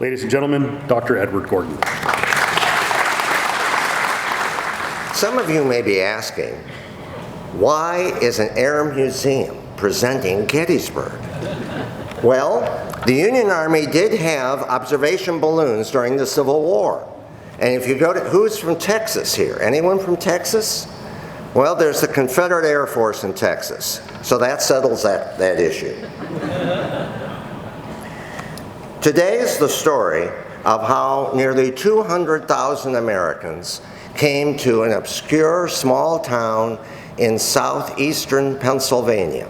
Ladies and gentlemen, Dr. Edward Gordon. Some of you may be asking, why is an air museum presenting Gettysburg? Well, the Union Army did have observation balloons during the Civil War. And if you go to, who's from Texas here? Anyone from Texas? Well, there's the Confederate Air Force in Texas. So that settles that issue. Today is the story of how nearly 200,000 Americans came to an obscure small town in southeastern Pennsylvania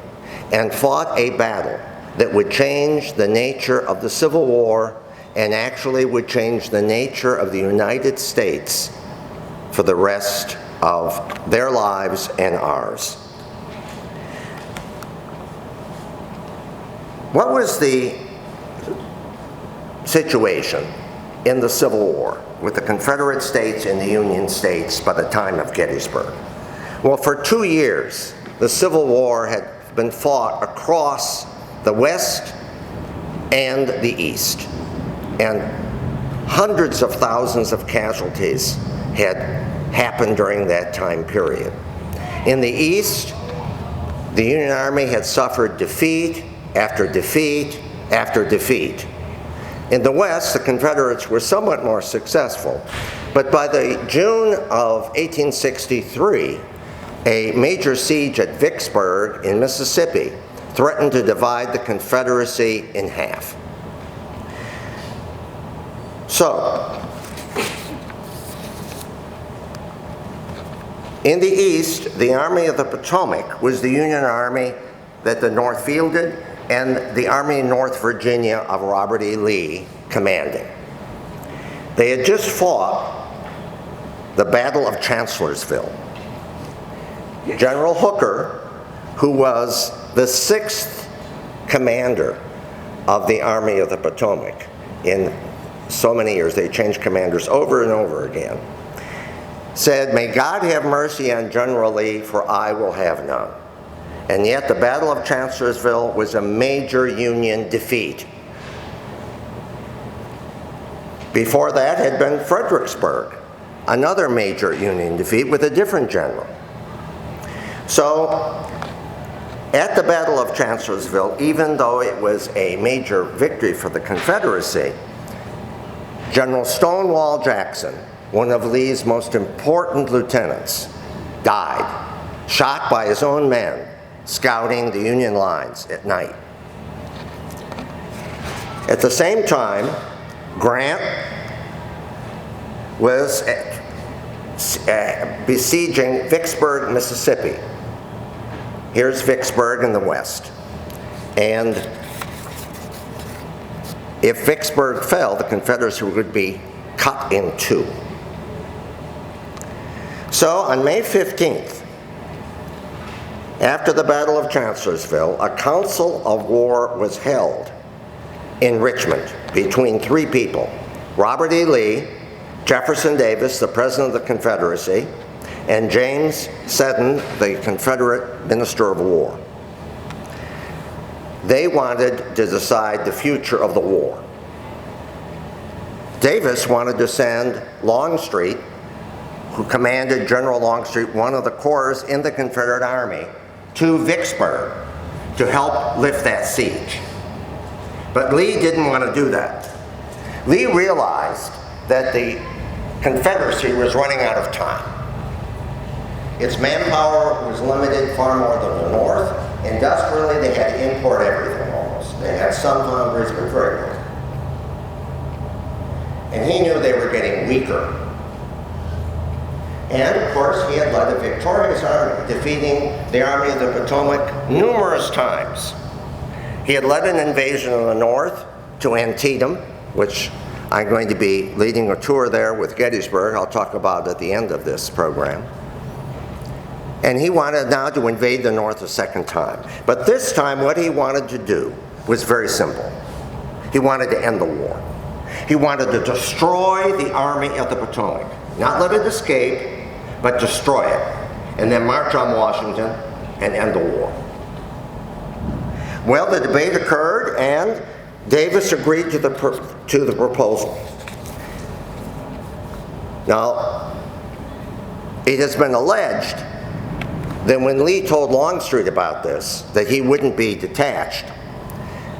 and fought a battle that would change the nature of the Civil War and actually would change the nature of the United States for the rest of their lives and ours. What was the situation in the Civil War with the Confederate States and the Union States by the time of Gettysburg? Well, for 2 years, the Civil War had been fought across the West and the East, and hundreds of thousands of casualties had happened during that time period. In the East, the Union Army had suffered defeat after defeat after defeat. In the West, the Confederates were somewhat more successful, but by the June of 1863, a major siege at Vicksburg in Mississippi threatened to divide the Confederacy in half. So, in the East, the Army of the Potomac was the Union Army that the North fielded, and the Army in North Virginia of Robert E. Lee commanding. They had just fought the Battle of Chancellorsville. General Hooker, who was the 6th commander of the Army of the Potomac in so many years, they changed commanders over and over again, said, "May God have mercy on General Lee, for I will have none." And yet the Battle of Chancellorsville was a major Union defeat. Before that had been Fredericksburg, another major Union defeat with a different general. So at the Battle of Chancellorsville, even though it was a major victory for the Confederacy, General Stonewall Jackson, one of Lee's most important lieutenants, died, shot by his own men, scouting the Union lines at night. At the same time, Grant was besieging Vicksburg, Mississippi. Here's Vicksburg in the west. And if Vicksburg fell, the Confederacy would be cut in two. So on May 15th, after the Battle of Chancellorsville, a council of war was held in Richmond between 3 people: Robert E. Lee, Jefferson Davis, the President of the Confederacy, and James Seddon, the Confederate Minister of War. They wanted to decide the future of the war. Davis wanted to send Longstreet, who commanded General Longstreet, one of the corps in the Confederate Army, to Vicksburg to help lift that siege. But Lee didn't want to do that. Lee realized that the Confederacy was running out of time. Its manpower was limited far more than the North. Industrially, they had to import everything almost. They had some foundries, but very little. And he knew they were getting weaker. And of course, he had led a victorious army, defeating the Army of the Potomac numerous times. He had led an invasion of the North to Antietam, which I'm going to be leading a tour there with Gettysburg. I'll talk about at the end of this program. And he wanted now to invade the North a second time. But this time, what he wanted to do was very simple. He wanted to end the war. He wanted to destroy the Army of the Potomac. Not let it escape, but destroy it, and then march on Washington and end the war. Well, the debate occurred, and Davis agreed to the proposal. Now, it has been alleged that when Lee told Longstreet about this, that he wouldn't be detached,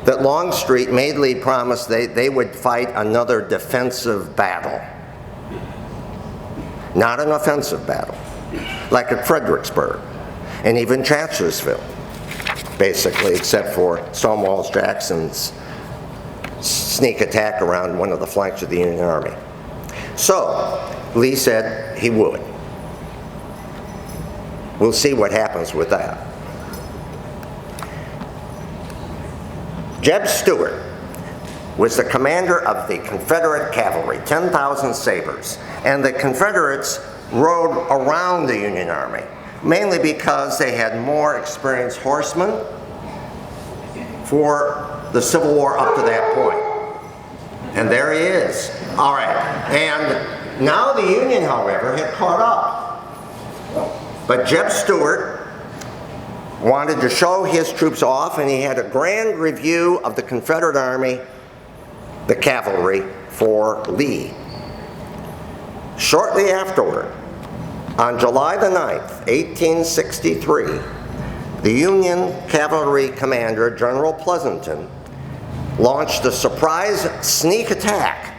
that Longstreet made Lee promise they would fight another defensive battle, not an offensive battle, like at Fredericksburg and even Chancellorsville, basically, except for Stonewall Jackson's sneak attack around one of the flanks of the Union Army. So, Lee said he would. We'll see what happens with that. Jeb Stuart was the commander of the Confederate cavalry, 10,000 sabers, and the Confederates rode around the Union Army, mainly because they had more experienced horsemen for the Civil War up to that point. And there he is. All right. And now the Union, however, had caught up. But Jeb Stuart wanted to show his troops off, and he had a grand review of the Confederate Army, the cavalry, for Lee. Shortly afterward, on July the 9th, 1863, the Union cavalry commander, General Pleasanton, launched a surprise sneak attack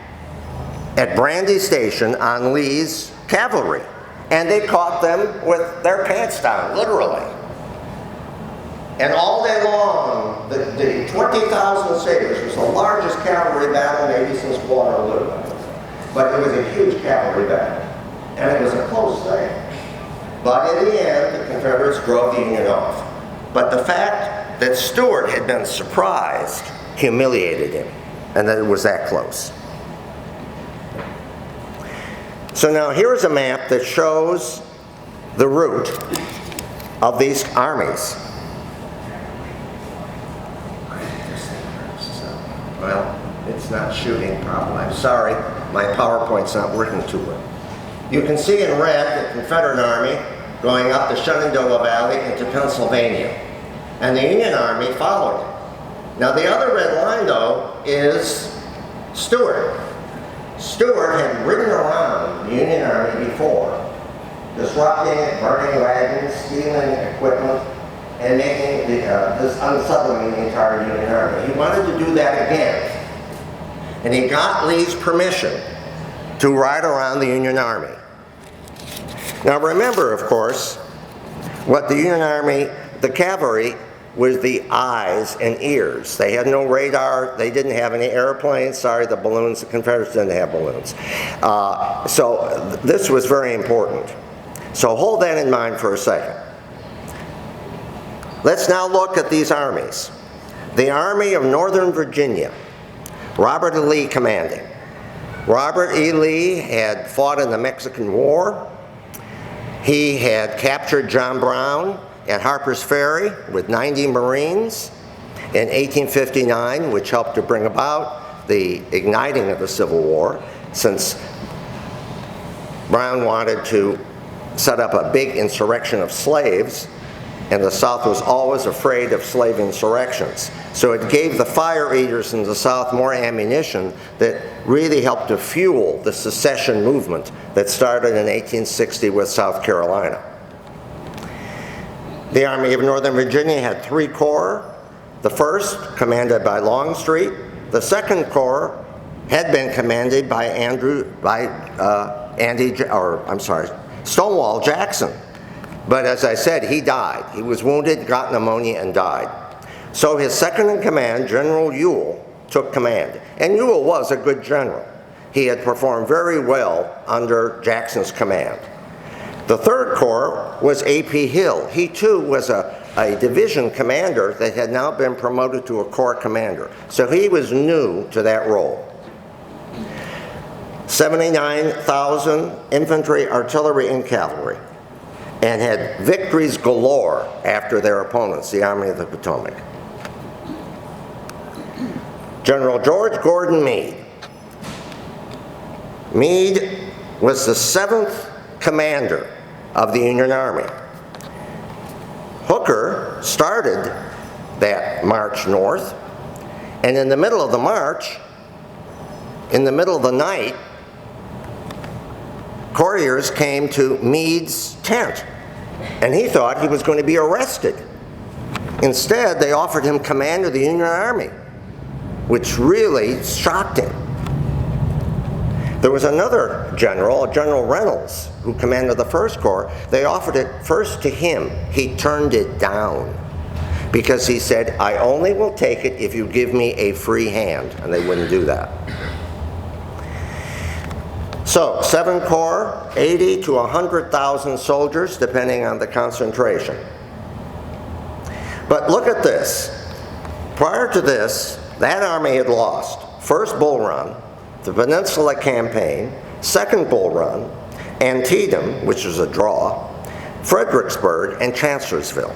at Brandy Station on Lee's cavalry. And they caught them with their pants down, literally. And all day long, the 20,000 sabers was the largest cavalry battle maybe since Waterloo. But it was a huge cavalry battle. And it was a close thing. But in the end, the Confederates drove the Union off. But the fact that Stuart had been surprised humiliated him, and that it was that close. So now here's a map that shows the route of these armies. Well, it's not shooting properly. I'm sorry, my PowerPoint's not working too well. You can see in red the Confederate Army going up the Shenandoah Valley into Pennsylvania. And the Union Army followed it. Now the other red line, though, is Stuart. Stuart had ridden around the Union Army before, disrupting it, burning wagons, stealing equipment, and making unsettling the entire Union Army. He wanted to do that again. And he got Lee's permission to ride around the Union Army. Now remember, of course, what the Union Army, the cavalry, was the eyes and ears. They had no radar. They didn't have any airplanes. Sorry, the balloons, the Confederates didn't have balloons. So this was very important. So hold that in mind for a second. Let's now look at these armies. The Army of Northern Virginia, Robert E. Lee commanding. Robert E. Lee had fought in the Mexican War. He had captured John Brown at Harper's Ferry with 90 Marines in 1859, which helped to bring about the igniting of the Civil War, since Brown wanted to set up a big insurrection of slaves, and the South was always afraid of slave insurrections. So it gave the fire eaters in the South more ammunition that really helped to fuel the secession movement that started in 1860 with South Carolina. The Army of Northern Virginia had 3 corps. The first, commanded by Longstreet. The second corps had been commanded by Stonewall Jackson. But as I said, he died. He was wounded, got pneumonia, and died. So his second in command, General Ewell, took command. And Ewell was a good general. He had performed very well under Jackson's command. The third corps was A.P. Hill. He too was a division commander that had now been promoted to a corps commander. So he was new to that role. 79,000 infantry, artillery, and cavalry, and had victories galore after their opponents, the Army of the Potomac. General George Gordon Meade. Meade was the 7th commander of the Union Army. Hooker started that march north, And in the middle of the march, in the middle of the night, couriers came to Meade's tent, and he thought he was going to be arrested. Instead, they offered him command of the Union Army, which really shocked him. There was another general, General Reynolds, who commanded the First Corps. They offered it first to him. He turned it down because he said, I only will take it if you give me a free hand, and they wouldn't do that. So, 7 Corps, 80 to 100,000 soldiers, depending on the concentration. But look at this. Prior to this, that army had lost First Bull Run, the Peninsula Campaign, Second Bull Run, Antietam, which was a draw, Fredericksburg, and Chancellorsville.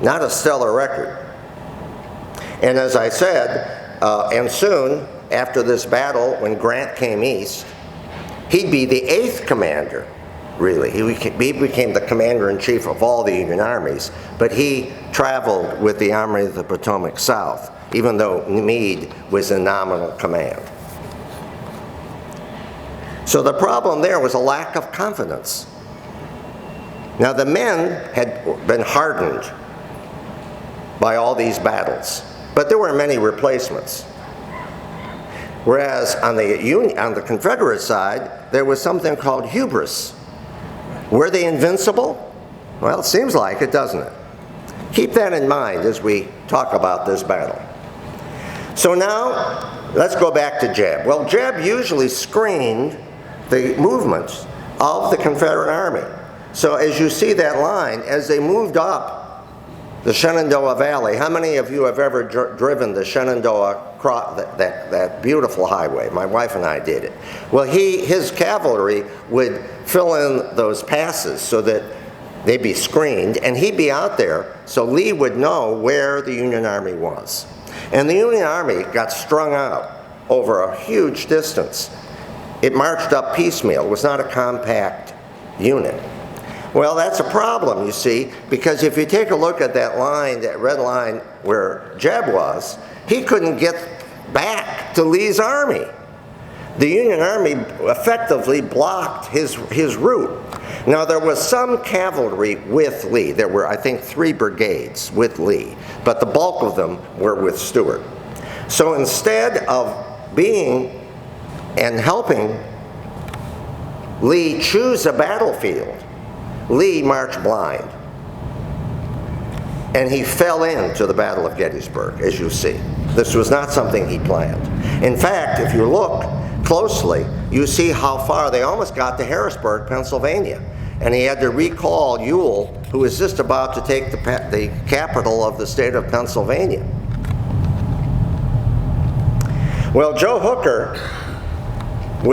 Not a stellar record. And as I said, and soon after this battle, when Grant came east, he'd be the 8th commander, really. He became the commander-in-chief of all the Union armies, but he traveled with the Army of the Potomac south, even though Meade was in nominal command. So the problem there was a lack of confidence. Now the men had been hardened by all these battles, but there were many replacements. Whereas on the Confederate side, there was something called hubris. Were they invincible? Well, it seems like it, doesn't it? Keep that in mind as we talk about this battle. So now, let's go back to Jeb. Well, Jeb usually screened the movements of the Confederate Army. So as you see that line, as they moved up the Shenandoah Valley, how many of you have ever driven the Shenandoah, that beautiful highway? My wife and I did it. Well, his cavalry would fill in those passes so that they'd be screened, and he'd be out there so Lee would know where the Union Army was. And the Union Army got strung out over a huge distance. It marched up piecemeal. It was not a compact unit. Well, that's a problem, you see, because if you take a look at that line, that red line where Jeb was, he couldn't get back to Lee's army. The Union Army effectively blocked his route. Now, there was some cavalry with Lee. There were, I think, 3 brigades with Lee, but the bulk of them were with Stuart. So instead of being and helping Lee choose a battlefield, Lee marched blind, and he fell into the Battle of Gettysburg, as you see. This was not something he planned. In fact, if you look closely, you see how far they almost got to Harrisburg, Pennsylvania, and he had to recall Ewell, who was just about to take the capital of the state of Pennsylvania. Well, Joe Hooker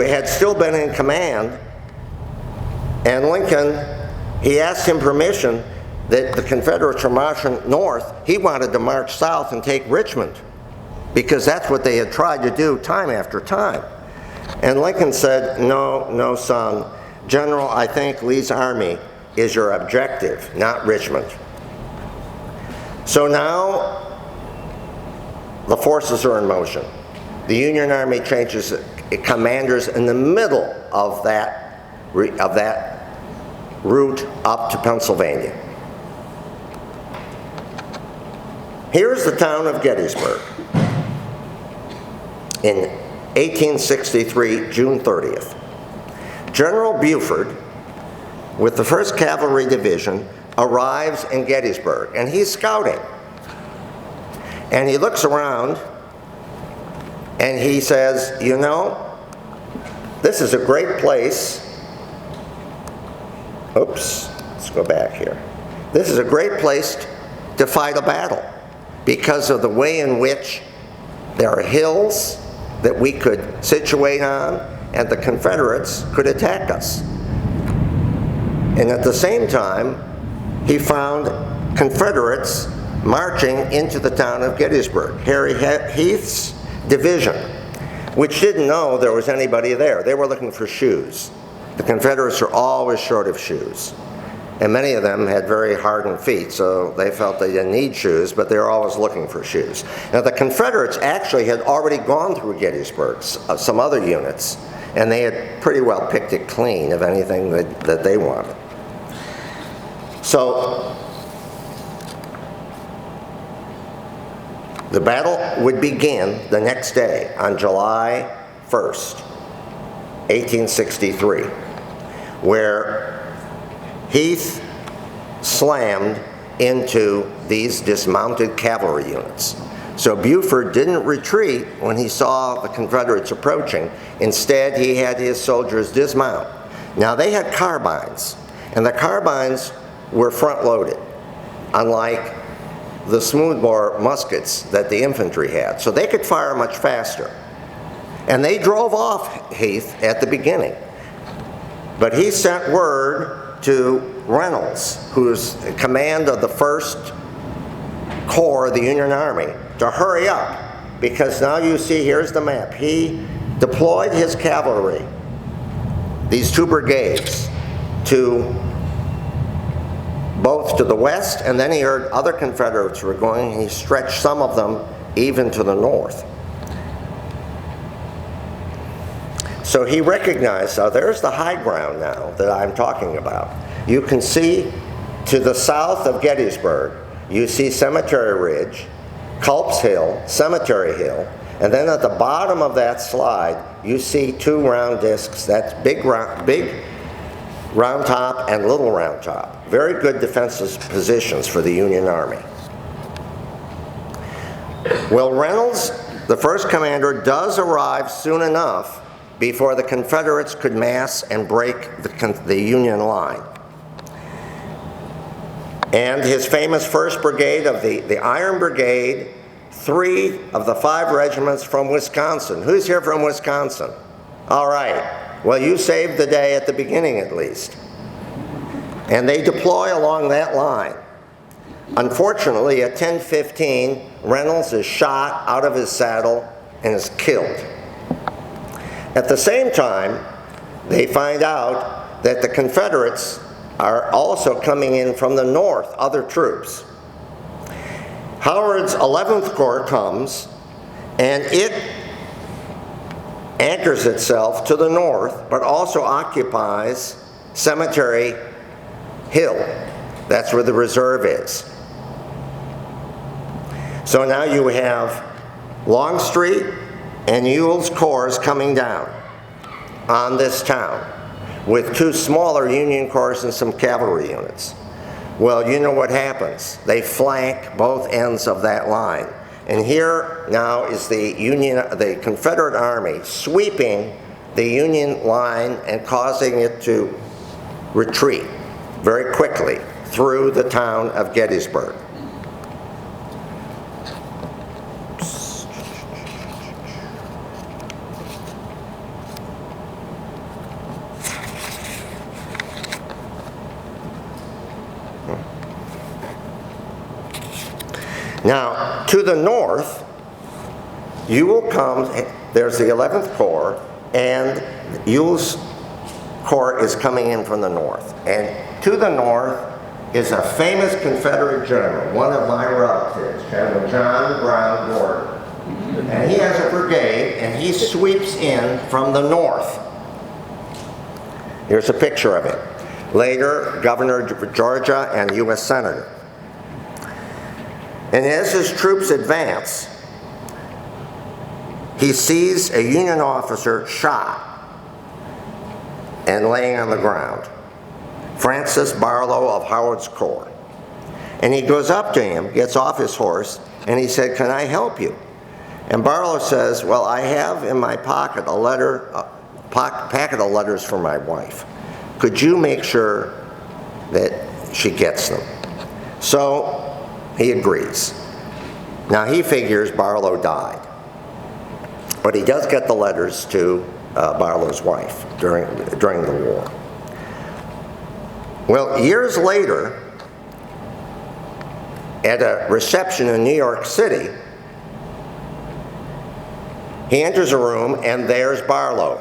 had still been in command, and Lincoln, he asked him permission that the Confederates were marching north. He wanted to march south and take Richmond, because that's what they had tried to do time after time. And Lincoln said, no, son. General, I think Lee's army is your objective, not Richmond. So now the forces are in motion. The Union Army changes commanders in the middle of that route up to Pennsylvania. Here's the town of Gettysburg in 1863, June 30th. General Buford, with the 1st Cavalry Division, arrives in Gettysburg, and he's scouting. And he looks around, and he says, you know, this is a great place. Oops, let's go back here. This is a great place to fight a battle because of the way in which there are hills that we could situate on, and the Confederates could attack us. And at the same time, he found Confederates marching into the town of Gettysburg. Harry Heath's division, which didn't know there was anybody there. They were looking for shoes. The Confederates are always short of shoes. And many of them had very hardened feet, so they felt they didn't need shoes, but they were always looking for shoes. Now, the Confederates actually had already gone through Gettysburg, some other units, and they had pretty well picked it clean of anything that they wanted. So the battle would begin the next day on July 1st, 1863, where Heath slammed into these dismounted cavalry units. So Buford didn't retreat when he saw the Confederates approaching. Instead, he had his soldiers dismount. Now, they had carbines, and the carbines were front-loaded, unlike the smoothbore muskets that the infantry had. So they could fire much faster. And they drove off Heath at the beginning. But he sent word to Reynolds, who's in command of the 1st Corps of the Union Army, to hurry up, because now you see, here's the map. He deployed his cavalry, these 2 brigades, both to the west, and then he heard other Confederates were going, and he stretched some of them even to the north. So he recognized, there's the high ground now that I'm talking about. You can see to the south of Gettysburg, you see Cemetery Ridge, Culp's Hill, Cemetery Hill, and then at the bottom of that slide, you see 2 round discs. That's big Round Top and Little Round Top. Very good defensive positions for the Union Army. Well, Reynolds, the 1st commander, does arrive soon enough before the Confederates could mass and break the Union line. And his famous 1st Brigade of the Iron Brigade, 3 of the 5 regiments from Wisconsin. Who's here from Wisconsin? All right. Well, you saved the day at the beginning, at least. And they deploy along that line. Unfortunately, at 10:15, Reynolds is shot out of his saddle and is killed. At the same time, they find out that the Confederates are also coming in from the north, other troops. Howard's 11th Corps comes, and it anchors itself to the north, but also occupies Cemetery Hill. That's where the reserve is. So now you have Longstreet and Ewell's corps coming down on this town with 2 smaller Union corps and some cavalry units. Well, you know what happens. They flank both ends of that line. And here now is the Confederate Army sweeping the Union line and causing it to retreat very quickly through the town of Gettysburg. Now, to the north, Ewell comes, there's the 11th Corps, and Ewell's Corps is coming in from the north. And to the north is a famous Confederate general, one of my relatives, General John Brown Gordon. And he has a brigade, and he sweeps in from the north. Here's a picture of it. Later, Governor of Georgia and U.S. Senator. And as his troops advance, he sees a Union officer shot and laying on the ground, Francis Barlow of Howard's Corps. And he goes up to him, gets off his horse, and he said, "Can I help you?" And Barlow says, "Well, I have in my pocket a packet of letters for my wife. Could you make sure that she gets them?" So he agrees. Now he figures Barlow died, but he does get the letters to Barlow's wife during the war. Well, years later, at a reception in New York City, he enters a room and there's Barlow.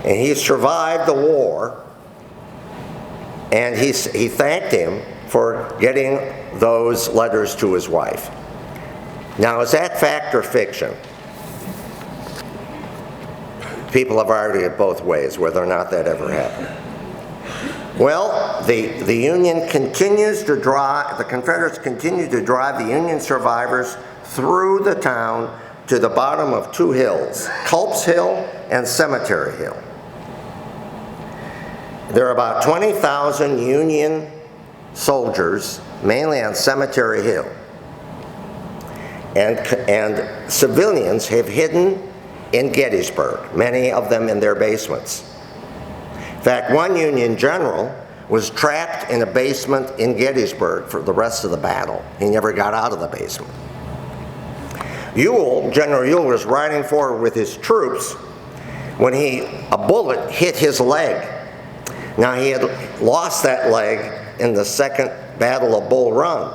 And he survived the war, And he thanked him for getting those letters to his wife. Now, is that fact or fiction? People have argued it both ways, whether or not that ever happened. Well, the Union continues to drive, the Confederates continue to drive the Union survivors through the town to the bottom of two hills, Culp's Hill and Cemetery Hill. There are about 20,000 Union soldiers, mainly on Cemetery Hill. And civilians have hidden in Gettysburg, many of them in their basements. In fact, one Union general was trapped in a basement in Gettysburg for the rest of the battle. He never got out of the basement. General Ewell was riding forward with his troops when a bullet hit his leg. Now, he had lost that leg in the Second Battle of Bull Run,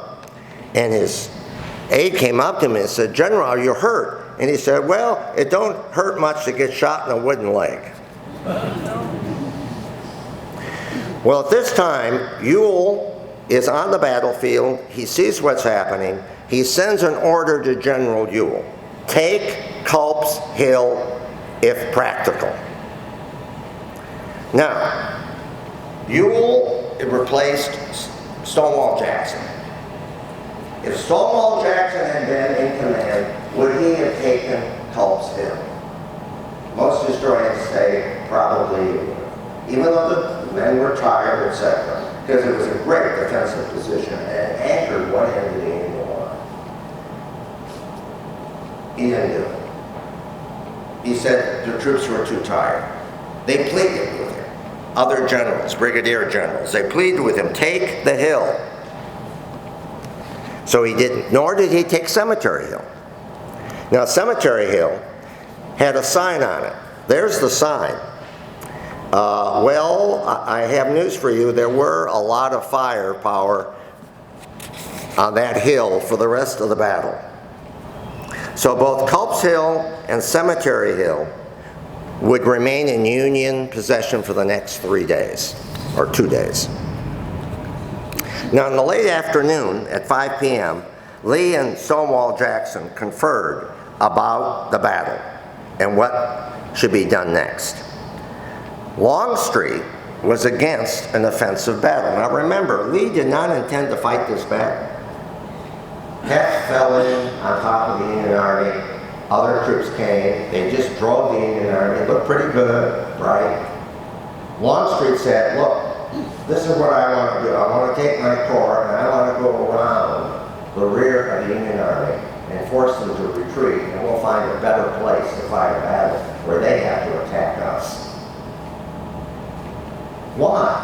and his aide came up to him and said, "General, are you hurt?" And he said, "Well, it don't hurt much to get shot in a wooden leg." Well, at this time, Ewell is on the battlefield. He sees what's happening. He sends an order to General Ewell: take Culp's Hill if practical. Now, Ewell replaced Stonewall Jackson. If Stonewall Jackson had been in command, would he have taken Culp's Hill? Most historians say probably he would, even though the men were tired, etc., because it was a great defensive position and it anchored one end of the Union line. He didn't do it. He said the troops were too tired. They pleaded with him. Other generals, brigadier generals, they pleaded with him, take the hill. So he didn't, nor did he take Cemetery Hill. Now, Cemetery Hill had a sign on it. There's the sign. Well, I have news for you. There were a lot of firepower on that hill for the rest of the battle. So both Culp's Hill and Cemetery Hill would remain in Union possession for the next 3 days, or 2 days. Now, in the late afternoon, at 5 p.m., Lee and Stonewall Jackson conferred about the battle and what should be done next. Longstreet was against an offensive battle. Now remember, Lee did not intend to fight this battle. Heth fell in on top of the Union Army. Other troops came. They just drove the Union Army. It looked pretty good, right? Longstreet said, look, this is what I want to do. I want to take my corps and I want to go around the rear of the Union Army and force them to retreat, and we'll find a better place to fight a battle where they have to attack us. Why?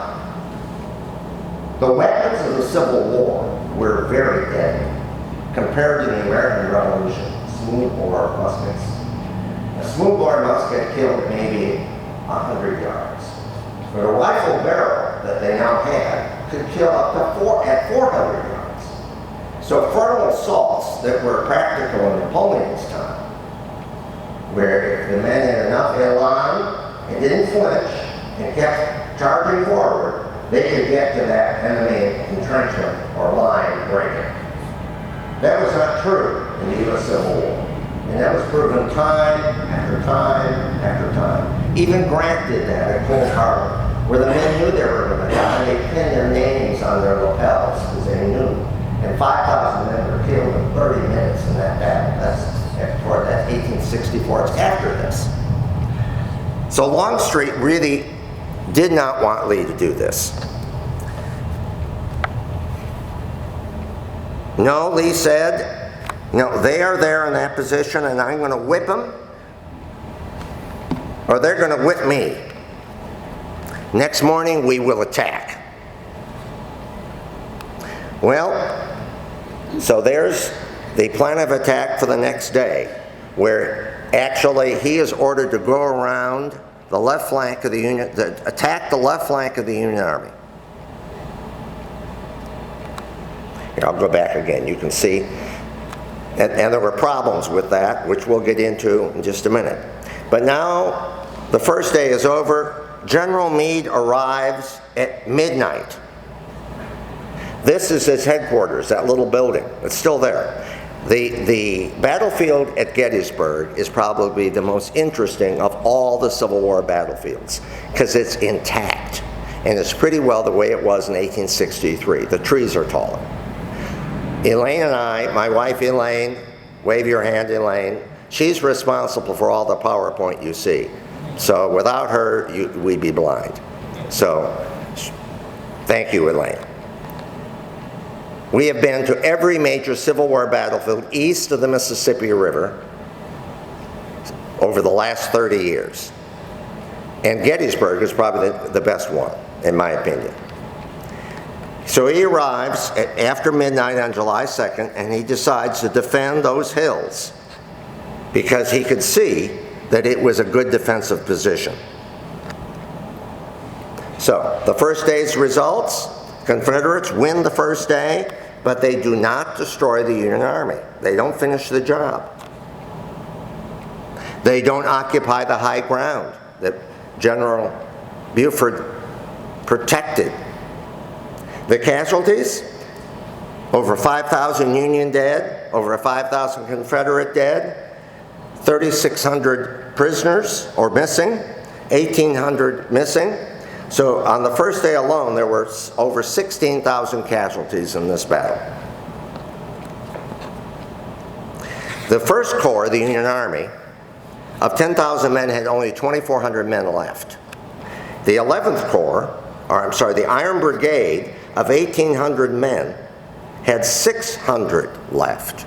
The weapons of the Civil War were very deadly compared to the American Revolution. Smoothbore muskets. A smoothbore musket killed maybe 100 yards. But a rifle barrel that they now had could kill up to 400 yards. So frontal assaults that were practical in Napoleon's time, where if the men had enough elan and didn't flinch and kept charging forward, they could get to that enemy entrenchment or line breaking. That was not true in the U.S. Civil War. And that was proven time after time after time. Even Grant did that at Cold Harbor, where the men knew they were going to die. They pinned their names on their lapels because they knew. And 5,000 men were killed in 30 minutes in that battle. That's 1864. It's after this. So Longstreet really did not want Lee to do this. No, Lee said, no, they are there in that position and I'm going to whip them, or they're going to whip me. Next morning we will attack. Well, so there's the plan of attack for the next day, where actually he is ordered to go around the left flank of the Union, attack the left flank of the Union Army. Here, I'll go back again. You can see. And there were problems with that, which we'll get into in just a minute. But now the first day is over. General Meade arrives at midnight This is his headquarters, that little building. It's still there. The battlefield at Gettysburg is probably the most interesting of all the Civil War battlefields because it's intact, and it's pretty well the way it was in 1863. The trees are taller. Elaine and I, my wife Elaine, wave your hand, Elaine, she's responsible for all the PowerPoint you see. So without her, we'd be blind. So thank you, Elaine. We have been to every major Civil War battlefield east of the Mississippi River over the last 30 years. And Gettysburg is probably the best one, in my opinion. So he arrives after midnight on July 2nd, and he decides to defend those hills because he could see that it was a good defensive position. So the first day's results, Confederates win the first day, but they do not destroy the Union Army. They don't finish the job. They don't occupy the high ground that General Buford protected. The casualties, over 5,000 Union dead, over 5,000 Confederate dead, 3,600 prisoners or missing, 1,800 missing. So on the first day alone, there were over 16,000 casualties in this battle. The First Corps, the Union Army, of 10,000 men had only 2,400 men left. The 11th Corps, the Iron Brigade of 1,800 men had 600 left.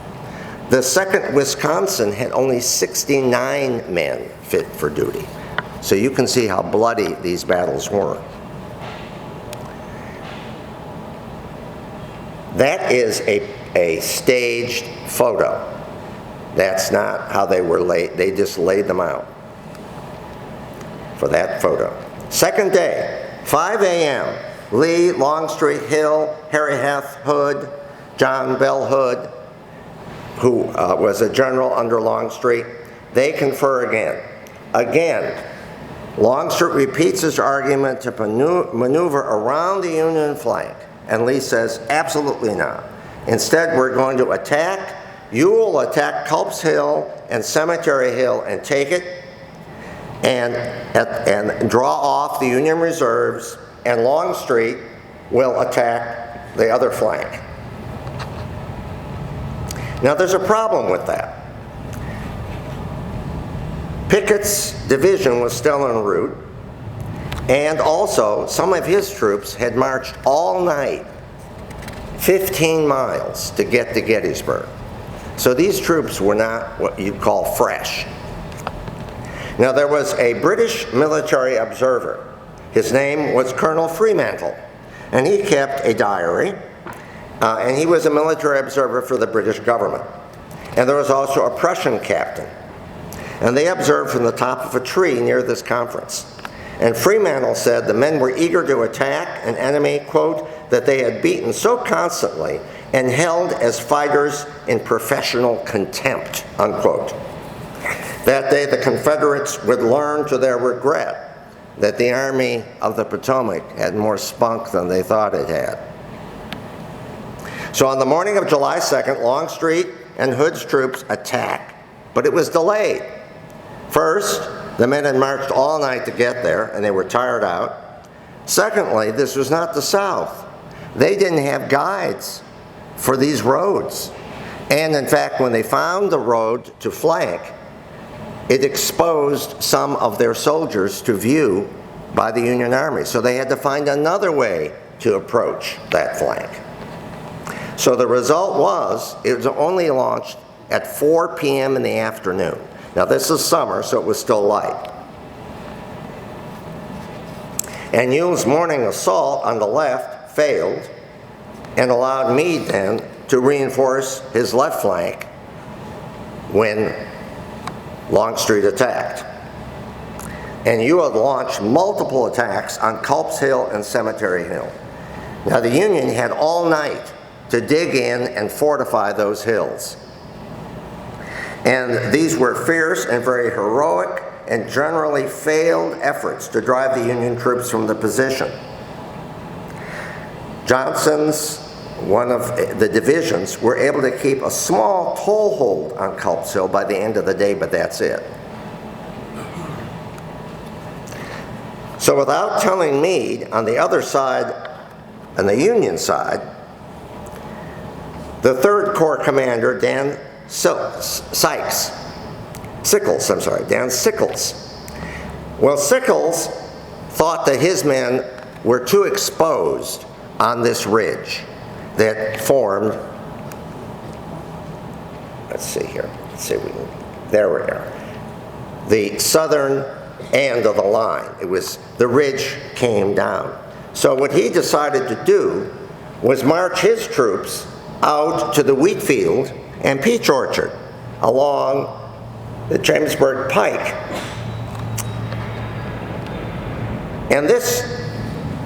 The 2nd Wisconsin had only 69 men fit for duty. So you can see how bloody these battles were. That is a staged photo. That's not how they were laid. They just laid them out for that photo. Second day, 5 a.m., Lee, Longstreet, Hill, Harry Heth, Hood, John Bell Hood, who was a general under Longstreet, they confer again. Again, Longstreet repeats his argument to maneuver around the Union flank, and Lee says, absolutely not. Instead, we're going to attack. You will attack Culp's Hill and Cemetery Hill and take it and draw off the Union reserves, and Longstreet will attack the other flank. Now, there's a problem with that. Pickett's division was still en route, and also some of his troops had marched all night, 15 miles to get to Gettysburg. So these troops were not what you'd call fresh. Now, there was a British military observer. His name was Colonel Fremantle, and he kept a diary, and he was a military observer for the British government. And there was also a Prussian captain. And they observed from the top of a tree near this conference. And Fremantle said the men were eager to attack an enemy, quote, that they had beaten so constantly and held as fighters in professional contempt, unquote. That day, the Confederates would learn to their regret that the Army of the Potomac had more spunk than they thought it had. So on the morning of July 2nd, Longstreet and Hood's troops attacked, but it was delayed. First, the men had marched all night to get there, and they were tired out. Secondly, this was not the South. They didn't have guides for these roads. And in fact, when they found the road to flank, it exposed some of their soldiers to view by the Union Army. So they had to find another way to approach that flank. So the result was, it was only launched at 4 p.m. in the afternoon. Now this is summer, so it was still light. And Ewell's morning assault on the left failed and allowed Meade then to reinforce his left flank when Longstreet attacked. And Ewell launched multiple attacks on Culp's Hill and Cemetery Hill. Now the Union had all night to dig in and fortify those hills. And these were fierce and very heroic and generally failed efforts to drive the Union troops from the position. Johnson's one of the divisions, were able to keep a small toehold on Culp's Hill by the end of the day, but that's it. So without telling Meade, on the other side, on the Union side, the 3rd Corps commander, Dan Sickles. Well, Sickles thought that his men were too exposed on this ridge that formed, let's see here, there we are, the southern end of the line. The ridge came down. So what he decided to do was march his troops out to the wheat field and peach orchard along the Gettysburg Pike. And this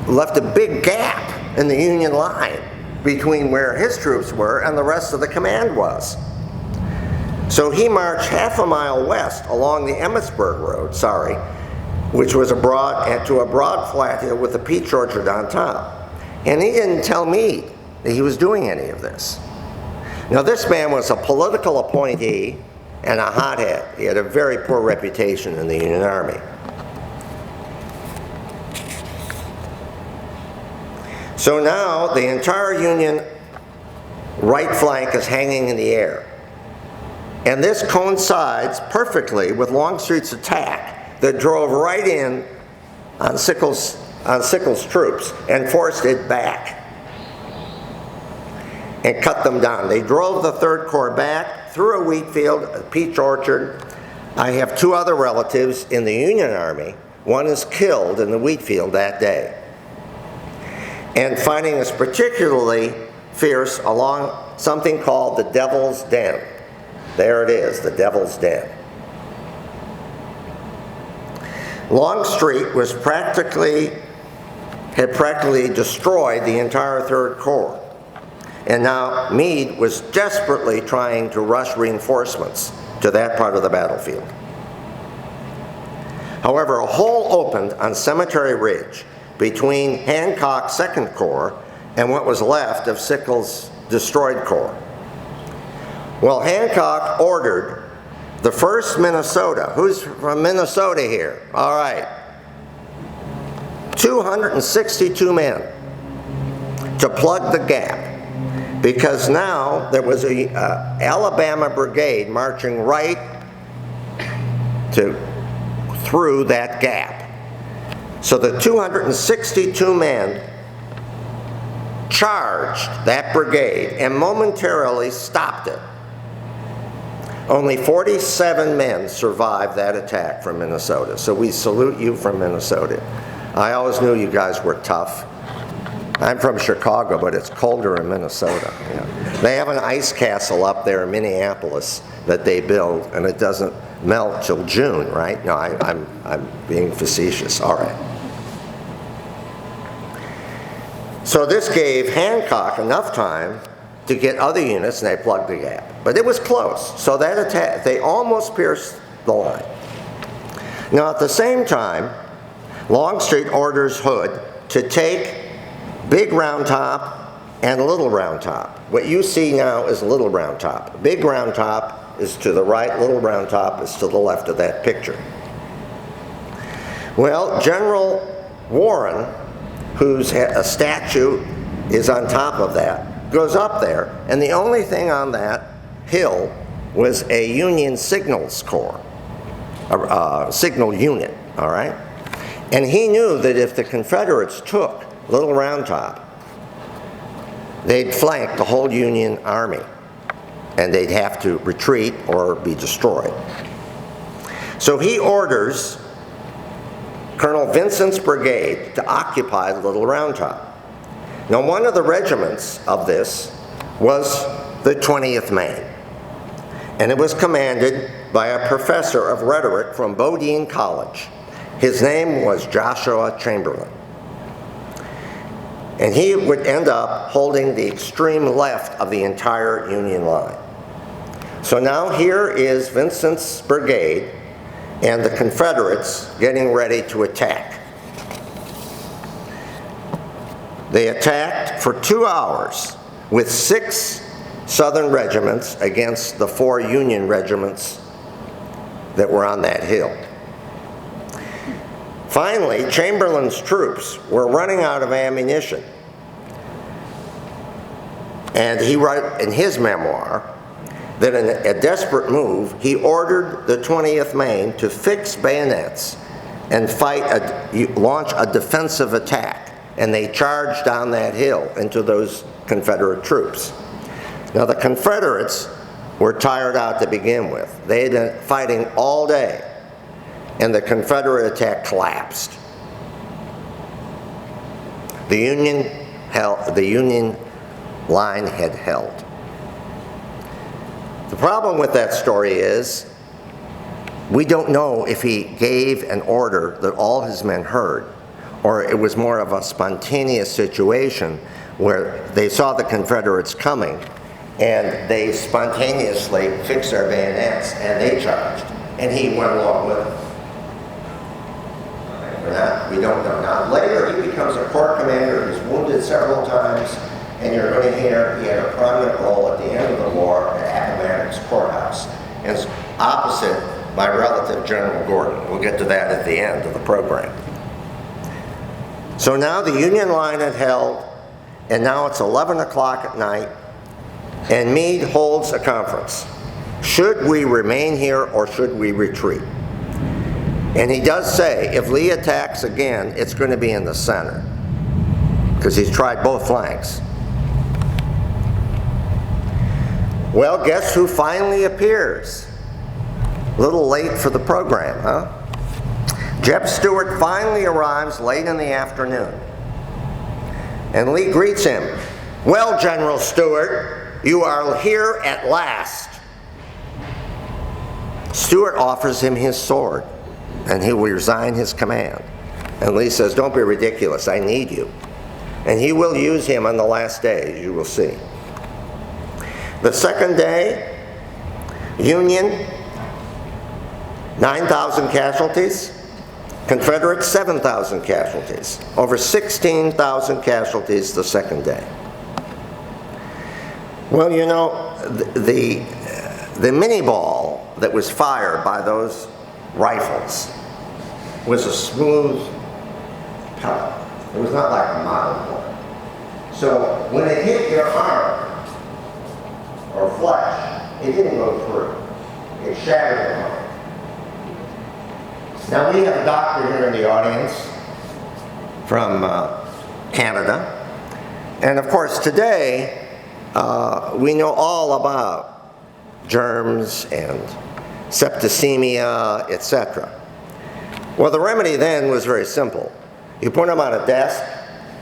left a big gap in the Union line between where his troops were and the rest of the command was. So he marched half a mile west along the Emmitsburg Road, which was to a broad flat hill with a peach orchard on top. And he didn't tell me that he was doing any of this. Now, this man was a political appointee and a hothead. He had a very poor reputation in the Union Army. So now the entire Union right flank is hanging in the air. And this coincides perfectly with Longstreet's attack that drove right in on Sickles' troops and forced it back and cut them down. They drove the 3rd Corps back through a wheat field, a peach orchard. I have 2 other relatives in the Union Army. One is killed in the wheat field that day. And fighting is particularly fierce along something called the Devil's Den. There it is, the Devil's Den. Longstreet had practically destroyed the entire 3rd Corps. And now Meade was desperately trying to rush reinforcements to that part of the battlefield. However, a hole opened on Cemetery Ridge between Hancock's 2nd Corps and what was left of Sickles' destroyed corps. Well, Hancock ordered the 1st Minnesota. Who's from Minnesota here? All right. 262 men to plug the gap, because now there was a Alabama brigade marching right through that gap. So the 262 men charged that brigade and momentarily stopped it. Only 47 men survived that attack from Minnesota. So we salute you from Minnesota. I always knew you guys were tough. I'm from Chicago, but it's colder in Minnesota. Yeah. They have an ice castle up there in Minneapolis that they build, and it doesn't melt till June, right? No, I'm being facetious. All right. So this gave Hancock enough time to get other units, and they plugged the gap. But it was close. So that attack, they almost pierced the line. Now, at the same time, Longstreet orders Hood to take Big Round Top and Little Round Top. What you see now is Little Round Top. Big Round Top is to the right, Little Round Top is to the left of that picture. Well, General Warren, whose a statue is on top of that, goes up there, and the only thing on that hill was a Union signals corps, a signal unit, all right? And he knew that if the Confederates took Little Round Top, they'd flank the whole Union Army, and they'd have to retreat or be destroyed. So he orders Colonel Vincent's brigade to occupy Little Round Top. Now, one of the regiments of this was the 20th Maine, and it was commanded by a professor of rhetoric from Bodine College. His name was Joshua Chamberlain. And he would end up holding the extreme left of the entire Union line. So now here is Vincent's brigade and the Confederates getting ready to attack. They attacked for 2 hours with 6 Southern regiments against the 4 Union regiments that were on that hill. Finally, Chamberlain's troops were running out of ammunition. And he wrote in his memoir that in a desperate move, he ordered the 20th Maine to fix bayonets and launch a defensive attack. And they charged down that hill into those Confederate troops. Now, the Confederates were tired out to begin with. They had been fighting all day, and the Confederate attack collapsed. The Union line had held. The problem with that story is we don't know if he gave an order that all his men heard, or it was more of a spontaneous situation where they saw the Confederates coming and they spontaneously fixed their bayonets and they charged, and he went along with them. We don't know. Now, later he becomes a corps commander. He's wounded several times, and you're going to hear he had a prominent role at the end of the war at Appomattox Courthouse. And it's opposite my relative, General Gordon. We'll get to that at the end of the program. So now the Union line had held, and now it's 11 o'clock at night, and Meade holds a conference. Should we remain here or should we retreat? And he does say, if Lee attacks again, it's going to be in the center, because he's tried both flanks. Well, guess who finally appears? A little late for the program, huh? Jeb Stuart finally arrives late in the afternoon. And Lee greets him. Well, General Stuart, you are here at last. Stuart offers him his sword, and he will resign his command. And Lee says, don't be ridiculous, I need you. And he will use him on the last day, as you will see. The second day, Union, 9,000 casualties. Confederates, 7,000 casualties. Over 16,000 casualties the second day. Well, you know, the mini ball that was fired by those rifles was a smooth pellet. It was not like a model bullet. So when it hit your arm or flesh, it didn't go through. It shattered the arm. Now we have a doctor here in the audience from Canada. And of course today, we know all about germs and septicemia, etc. Well, the remedy then was very simple. You put them on a desk,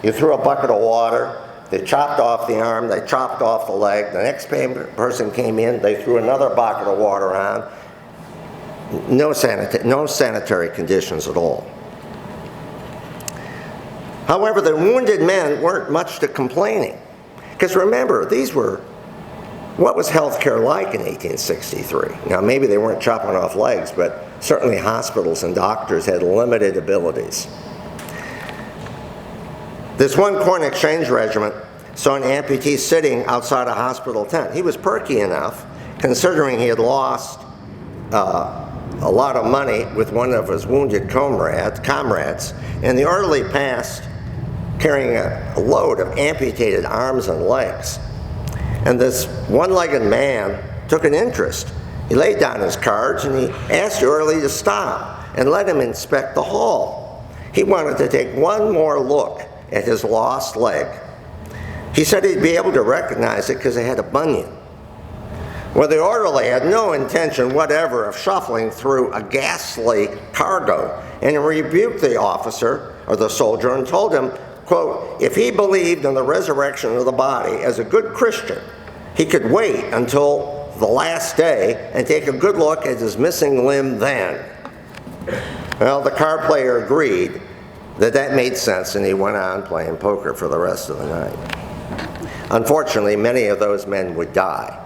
you threw a bucket of water, they chopped off the arm, they chopped off the leg, the next person came in, they threw another bucket of water on. No sanitary conditions at all. However, the wounded men weren't much to complaining. Because remember, what was healthcare like in 1863? Now, maybe they weren't chopping off legs, but certainly hospitals and doctors had limited abilities. This one Corn Exchange Regiment saw an amputee sitting outside a hospital tent. He was perky enough, considering he had lost a lot of money with one of his wounded comrades, and the orderly passed carrying a load of amputated arms and legs. And this one-legged man took an interest. He laid down his cards and he asked the orderly to stop and let him inspect the hall. He wanted to take one more look at his lost leg. He said he'd be able to recognize it because it had a bunion. Well, the orderly had no intention whatever of shuffling through a ghastly cargo, and he rebuked the officer or the soldier and told him, quote, if he believed in the resurrection of the body as a good Christian, he could wait until the last day and take a good look at his missing limb then. Well, the card player agreed that made sense, and he went on playing poker for the rest of the night. Unfortunately, many of those men would die.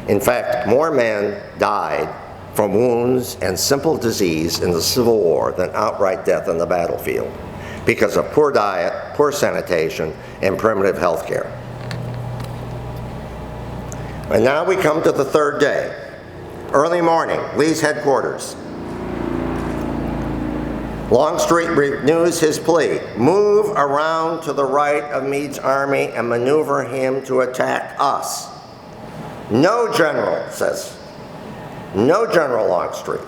In fact, more men died from wounds and simple disease in the Civil War than outright death on the battlefield because of poor diet, poor sanitation, and primitive health care. And now we come to the third day. Early morning, Lee's headquarters. Longstreet renews his plea. Move around to the right of Meade's army and maneuver him to attack us. No, General, says. No, General Longstreet.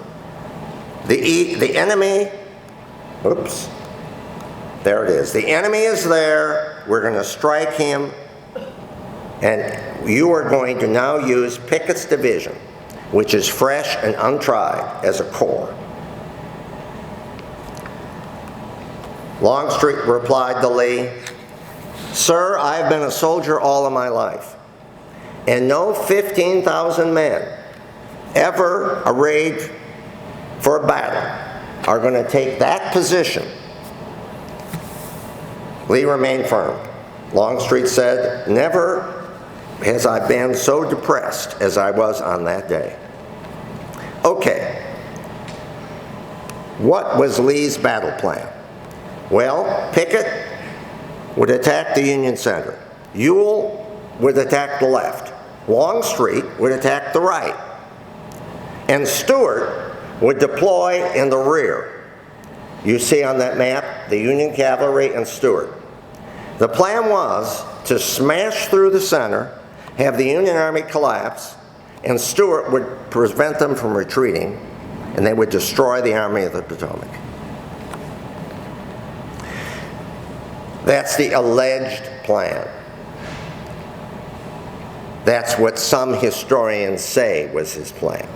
The enemy, oops, there it is. The enemy is there. We're going to strike him. And you are going to now use Pickett's division, which is fresh and untried, as a corps. Longstreet replied to Lee, "Sir, I've been a soldier all of my life, and no 15,000 men ever arrayed for a battle are going to take that position." Lee remained firm. Longstreet said, "Never has I been so depressed as I was on that day." Okay, what was Lee's battle plan? Well, Pickett would attack the Union center. Ewell would attack the left. Longstreet would attack the right. And Stuart would deploy in the rear. You see on that map the Union cavalry and Stuart. The plan was to smash through the center, have the Union army collapse, and Stuart would prevent them from retreating, and they would destroy the Army of the Potomac. That's the alleged plan. That's what some historians say was his plan.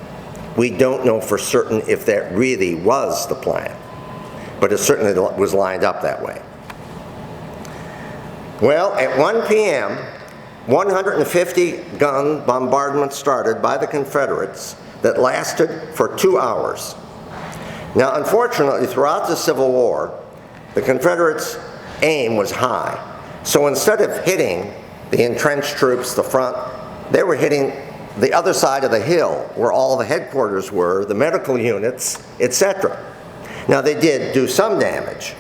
We don't know for certain if that really was the plan, but it certainly was lined up that way. Well, at 1 p.m., 150-gun bombardment started by the Confederates that lasted for 2 hours. Now, unfortunately, throughout the Civil War, the Confederates' aim was high. So instead of hitting the entrenched troops, the front, they were hitting the other side of the hill where all the headquarters were, the medical units, etc. Now, they did do some damage.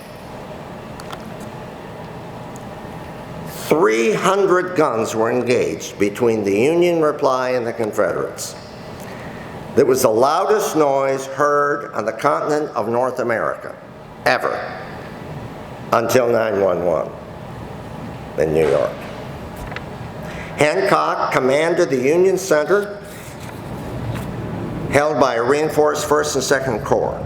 300 guns were engaged between the Union reply and the Confederates. That was the loudest noise heard on the continent of North America, ever, until 9/11 in New York. Hancock commanded the Union center, held by a reinforced 1st and 2nd Corps.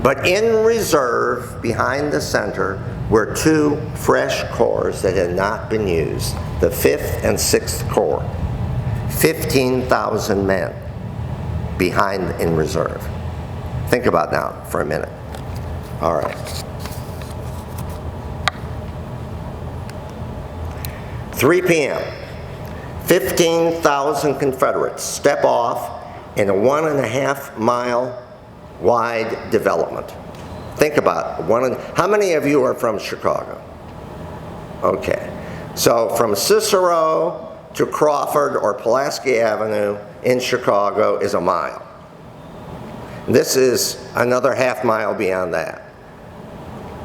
But in reserve behind the center were 2 fresh corps that had not been used, the 5th and 6th Corps. 15,000 men behind in reserve. Think about that for a minute. All right. 3 p.m. 15,000 Confederates step off in a 1.5 mile wide development. Think about it. How many of you are from Chicago? Okay. So from Cicero to Crawford or Pulaski Avenue in Chicago is a mile. This is another half mile beyond that.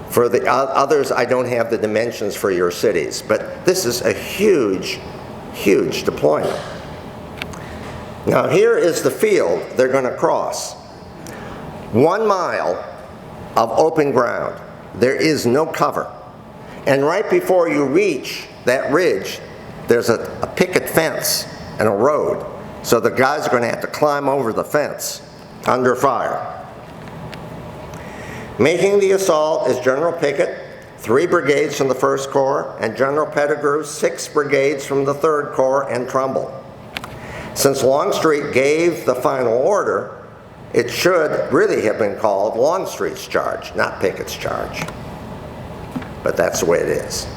For the others, I don't have the dimensions for your cities, but this is a huge, huge deployment. Now here is the field they're going to cross. 1 mile of open ground. There is no cover. And right before you reach that ridge, there's a picket fence and a road. So the guys are going to have to climb over the fence under fire. Making the assault is General Pickett, 3 brigades from the 1st Corps, and General Pettigrew, 6 brigades from the 3rd Corps and Trumbull. Since Longstreet gave the final order, it should really have been called Longstreet's charge, not Pickett's charge. But that's the way it is.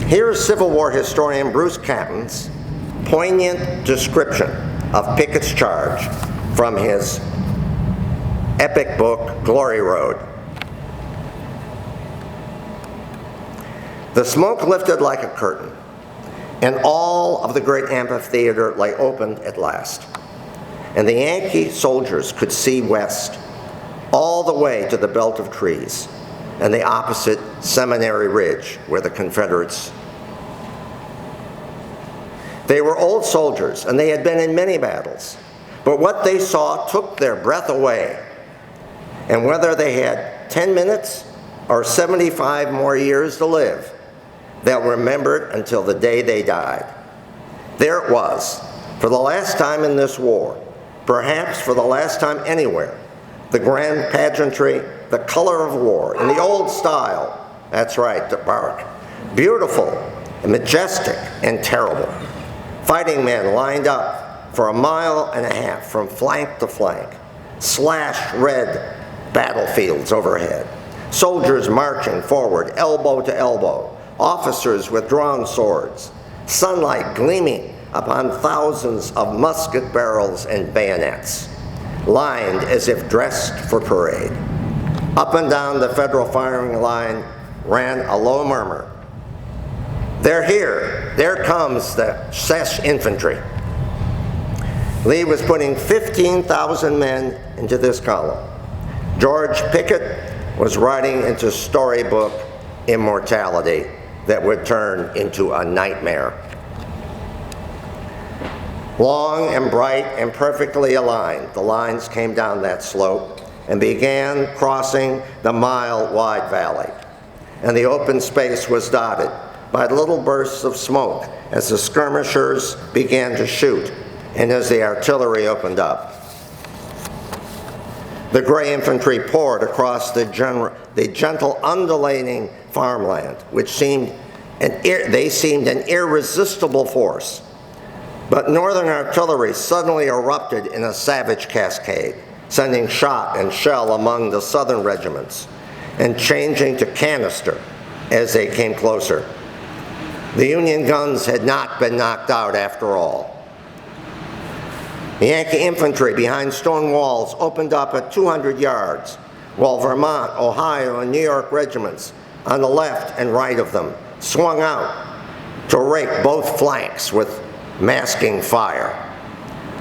Here's Civil War historian Bruce Catton's poignant description of Pickett's charge from his epic book, Glory Road. The smoke lifted like a curtain, and all of the great amphitheater lay opened at last. And the Yankee soldiers could see west, all the way to the belt of trees, and the opposite Seminary Ridge, where the Confederates They were old soldiers, and they had been in many battles. But what they saw took their breath away. And whether they had 10 minutes or 75 more years to live, they'll remember it until the day they died. There it was, for the last time in this war, perhaps for the last time anywhere, the grand pageantry, the color of war, in the old style. That's right, the bark. Beautiful, and majestic, and terrible. Fighting men lined up for 1.5 miles from flank to flank. Slashed red battlefields overhead. Soldiers marching forward, elbow to elbow. Officers with drawn swords. Sunlight gleaming upon thousands of musket barrels and bayonets, lined as if dressed for parade. Up and down the Federal firing line ran a low murmur. They're here. There comes the Sech infantry. Lee was putting 15,000 men into this column. George Pickett was riding into storybook immortality that would turn into a nightmare. Long and bright and perfectly aligned, the lines came down that slope and began crossing the mile-wide valley. And the open space was dotted by little bursts of smoke as the skirmishers began to shoot and as the artillery opened up. The gray infantry poured across the gentle undulating farmland, which seemed an irresistible force. But Northern artillery suddenly erupted in a savage cascade, sending shot and shell among the Southern regiments and changing to canister as they came closer. The Union guns had not been knocked out after all. The Yankee infantry behind stone walls opened up at 200 yards, while Vermont, Ohio, and New York regiments on the left and right of them swung out to rake both flanks with masking fire.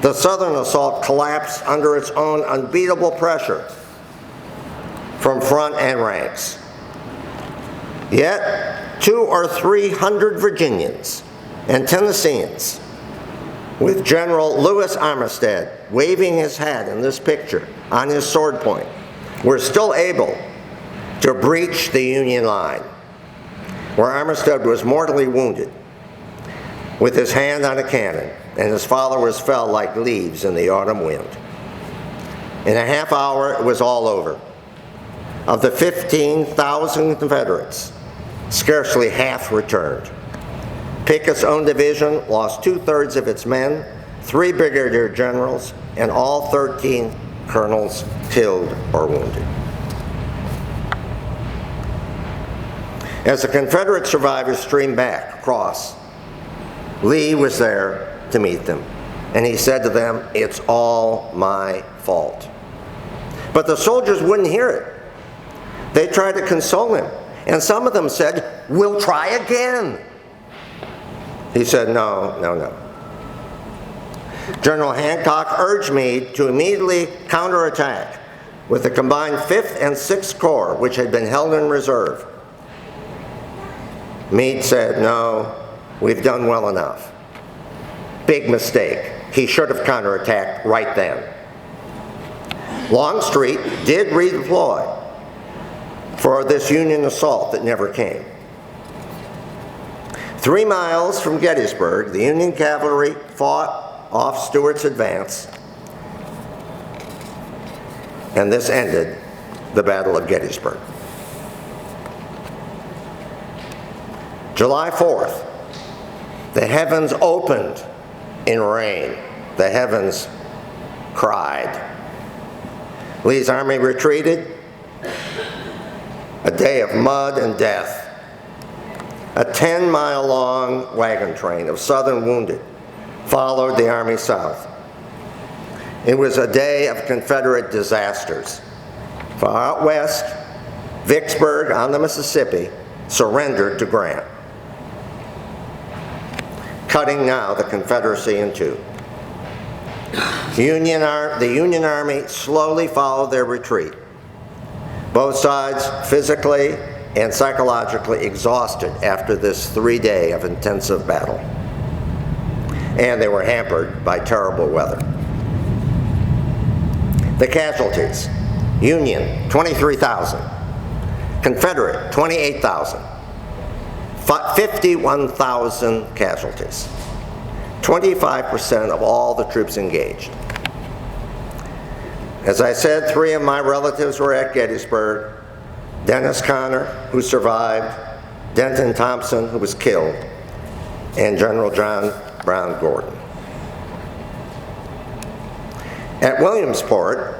The Southern assault collapsed under its own unbeatable pressure from front and ranks. Yet, 200 or 300 Virginians and Tennesseans, with General Lewis Armistead waving his hat in this picture on his sword point, were still able to breach the Union line, where Armistead was mortally wounded with his hand on a cannon, and his followers fell like leaves in the autumn wind. In a half hour, it was all over. Of the 15,000 Confederates, scarcely half returned. Pickett's own division lost 2/3 of its men, 3 brigadier generals, and all 13 colonels killed or wounded. As the Confederate survivors streamed back across, Lee was there to meet them, and he said to them, "It's all my fault." But the soldiers wouldn't hear it. They tried to console him, and some of them said, "We'll try again." He said, "No, no, no." General Hancock urged Meade to immediately counterattack with the combined 5th and 6th Corps, which had been held in reserve. Meade said, "No, we've done well enough." Big mistake. He should have counterattacked right then. Longstreet did redeploy for this Union assault that never came. 3 miles from Gettysburg, the Union cavalry fought off Stuart's advance, and this ended the Battle of Gettysburg. July 4th, the heavens opened in rain. The heavens cried. Lee's army retreated. A day of mud and death. A 10-mile-long wagon train of Southern wounded followed the army south. It was a day of Confederate disasters. Far out west, Vicksburg on the Mississippi surrendered to Grant, cutting now the Confederacy in two. The Union Army slowly followed their retreat. Both sides physically and psychologically exhausted after this 3-day of intensive battle. and they were hampered by terrible weather. The casualties: Union, 23,000. Confederate, 28,000. 51,000 casualties. 25% of all the troops engaged. As I said, 3 of my relatives were at Gettysburg: Dennis Connor, who survived, Denton Thompson, who was killed, and General John Brown Gordon. At Williamsport,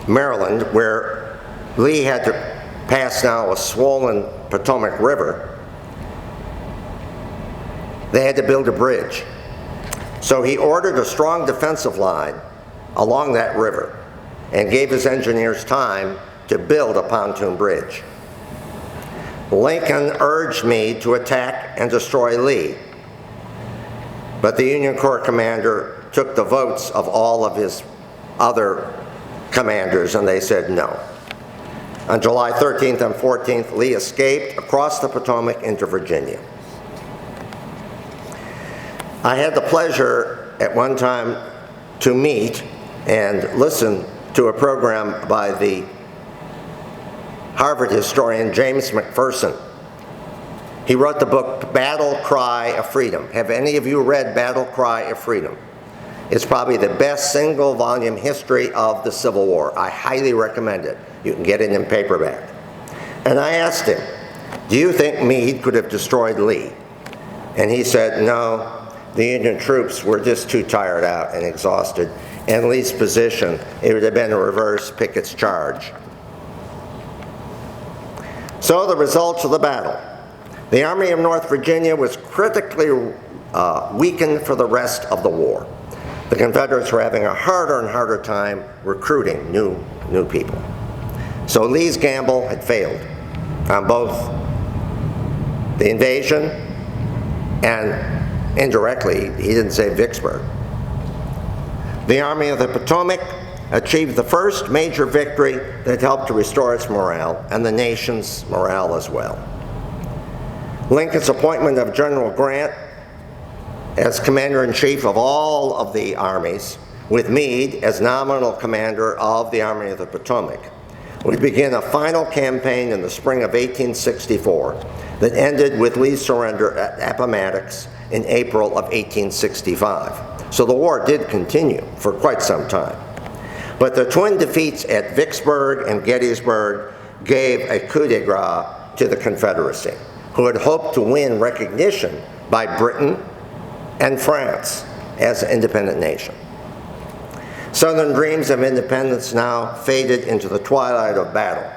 Maryland, where Lee had to pass now a swollen Potomac River, they had to build a bridge. So he ordered a strong defensive line along that river and gave his engineers time to build a pontoon bridge. Lincoln urged Meade to attack and destroy Lee, but the Union Corps commander took the votes of all of his other commanders, and they said no. On July 13th and 14th, Lee escaped across the Potomac into Virginia. I had the pleasure at one time to meet and listen to a program by the Harvard historian James McPherson. He wrote the book Battle Cry of Freedom. Have any of you read Battle Cry of Freedom? It's probably the best single-volume history of the Civil War. I highly recommend it. You can get it in paperback. And I asked him, do you think Meade could have destroyed Lee? And he said, no, the Union troops were just too tired out and exhausted. And Lee's position, it would have been a reverse Pickett's charge. So the results of the battle. The Army of North Virginia was critically weakened for the rest of the war. The Confederates were having a harder and harder time recruiting new people. So Lee's gamble had failed on both the invasion and indirectly, he didn't save Vicksburg. The Army of the Potomac achieved the first major victory that helped to restore its morale and the nation's morale as well. Lincoln's appointment of General Grant as commander-in-chief of all of the armies, with Meade as nominal commander of the Army of the Potomac, would begin a final campaign in the spring of 1864 that ended with Lee's surrender at Appomattox in April of 1865. So the war did continue for quite some time. But the twin defeats at Vicksburg and Gettysburg gave a coup de grace to the Confederacy, who had hoped to win recognition by Britain and France as an independent nation. Southern dreams of independence now faded into the twilight of battle.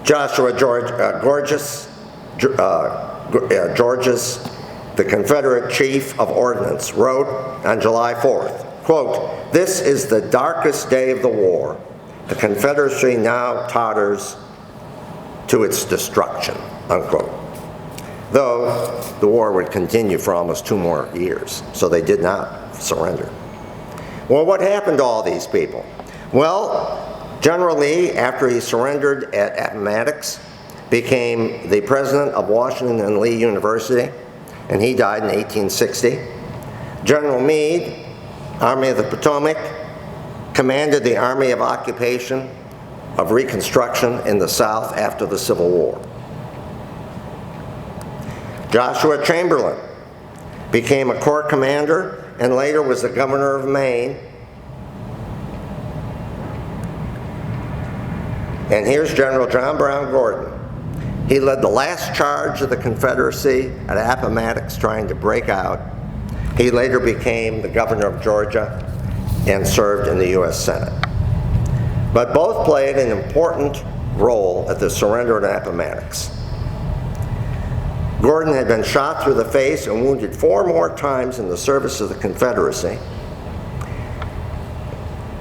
Joshua Gorges, the Confederate chief of ordnance, wrote on July 4th, quote, "This is the darkest day of the war. The Confederacy now totters to its destruction," unquote. Though the war would continue for almost 2 more years, so they did not surrender. Well, what happened to all these people? Well, General Lee, after he surrendered at Appomattox, became the president of Washington and Lee University, and he died in 1860. General Meade, Army of the Potomac, commanded the Army of Occupation of Reconstruction in the South after the Civil War. Joshua Chamberlain became a corps commander and later was the governor of Maine. And here's General John Brown Gordon. He led the last charge of the Confederacy at Appomattox trying to break out. He later became the governor of Georgia and served in the U.S. Senate. But both played an important role at the surrender at Appomattox. Gordon had been shot through the face and wounded 4 more times in the service of the Confederacy.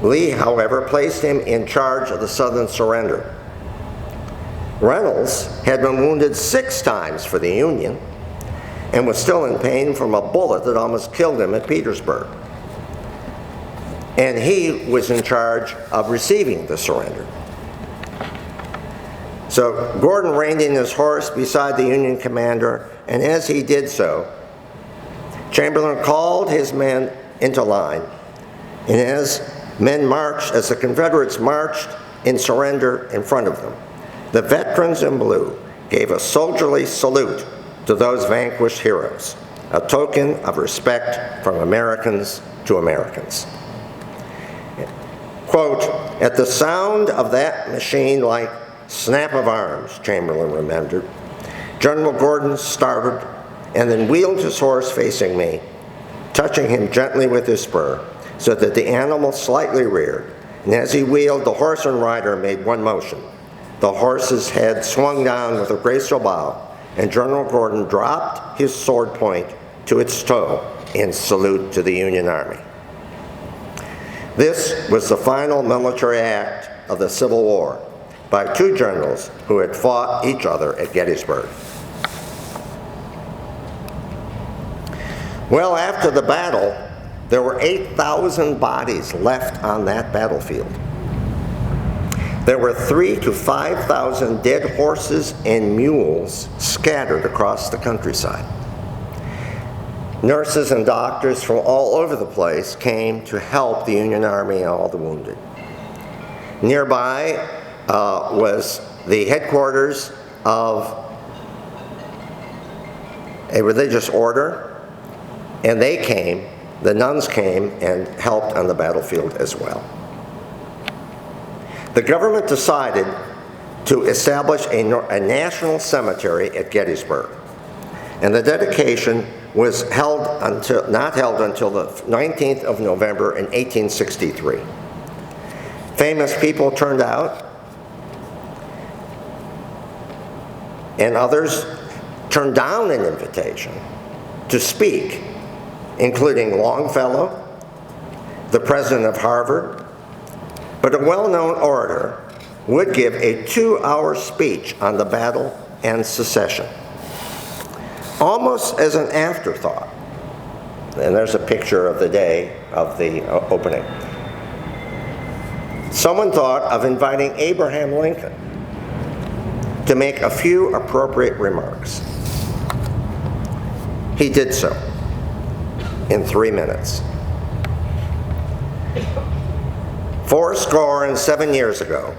Lee, however, placed him in charge of the Southern surrender. Reynolds had been wounded 6 times for the Union and was still in pain from a bullet that almost killed him at Petersburg. And he was in charge of receiving the surrender. So Gordon reined in his horse beside the Union commander, and as he did so, Chamberlain called his men into line, and as the Confederates marched in surrender in front of them, the veterans in blue gave a soldierly salute to those vanquished heroes, a token of respect from Americans to Americans. Quote, "At the sound of that machine-like snap of arms," Chamberlain remembered, "General Gordon started and then wheeled his horse facing me, touching him gently with his spur, so that the animal slightly reared, and as he wheeled, the horse and rider made one motion. The horse's head swung down with a graceful bow, and General Gordon dropped his sword point to its toe in salute to the Union Army." This was the final military act of the Civil War by two generals who had fought each other at Gettysburg. Well, after the battle, there were 8,000 bodies left on that battlefield. There were 3,000 to 5,000 dead horses and mules scattered across the countryside. Nurses and doctors from all over the place came to help the Union Army and all the wounded. Nearby was the headquarters of a religious order, and the nuns came and helped on the battlefield as well. The government decided to establish a national cemetery at Gettysburg, and the dedication was not held until the 19th of November in 1863. Famous people turned out, and others turned down an invitation to speak, including Longfellow, the president of Harvard, but a well-known orator would give a 2-hour speech on the battle and secession, almost as an afterthought. And there's a picture of the day of the opening. Someone thought of inviting Abraham Lincoln to make a few appropriate remarks. He did so in 3 minutes. 77 years ago,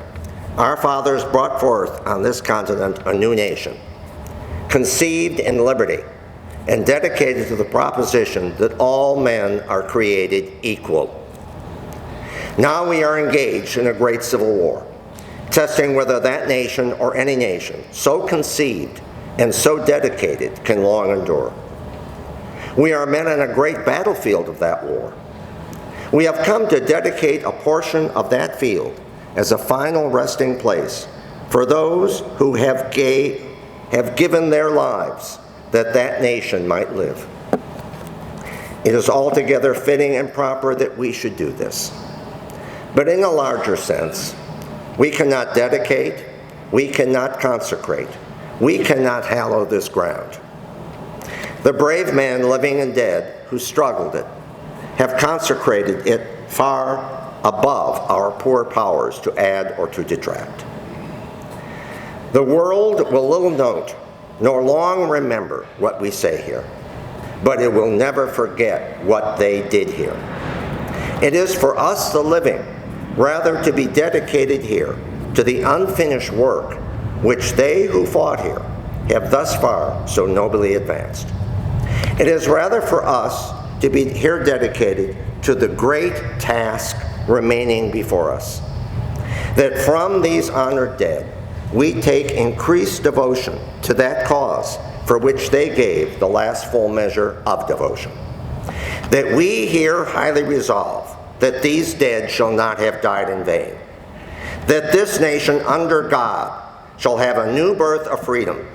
our fathers brought forth on this continent a new nation, conceived in liberty and dedicated to the proposition that all men are created equal. Now we are engaged in a great civil war, testing whether that nation or any nation so conceived and so dedicated can long endure. We are men on a great battlefield of that war. We have come to dedicate a portion of that field as a final resting place for those who have given their lives that that nation might live. It is altogether fitting and proper that we should do this. But in a larger sense, we cannot dedicate, we cannot consecrate, we cannot hallow this ground. The brave men, living and dead, who struggled it, have consecrated it far above our poor powers to add or to detract. The world will little note nor long remember what we say here, but it will never forget what they did here. It is for us, the living, rather to be dedicated here to the unfinished work which they who fought here have thus far so nobly advanced. It is rather for us to be here dedicated to the great task remaining before us, that from these honored dead we take increased devotion to that cause for which they gave the last full measure of devotion, that we here highly resolve that these dead shall not have died in vain, that this nation under God shall have a new birth of freedom,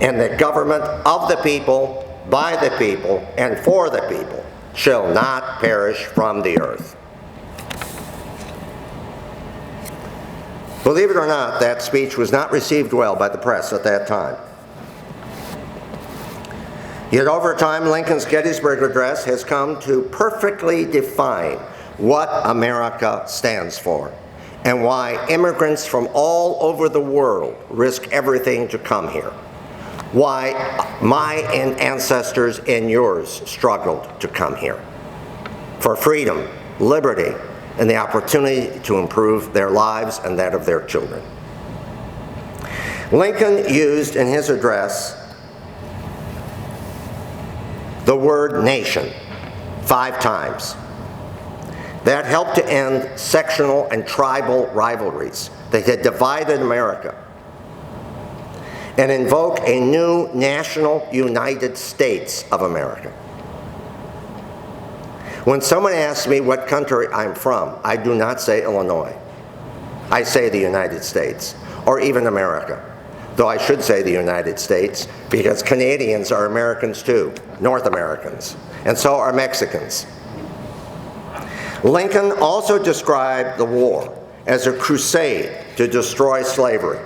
and that government of the people, by the people, and for the people shall not perish from the earth. Believe it or not, that speech was not received well by the press at that time. Yet over time, Lincoln's Gettysburg Address has come to perfectly define what America stands for and why immigrants from all over the world risk everything to come here. why my ancestors and yours struggled to come here. For freedom, liberty, and the opportunity to improve their lives and that of their children. Lincoln used in his address the word nation 5 times. That helped to end sectional and tribal rivalries that had divided America and invoke a new national United States of America. When someone asks me what country I'm from, I do not say Illinois. I say the United States, or even America. Though I should say the United States, because Canadians are Americans too, North Americans, and so are Mexicans. Lincoln also described the war as a crusade to destroy slavery,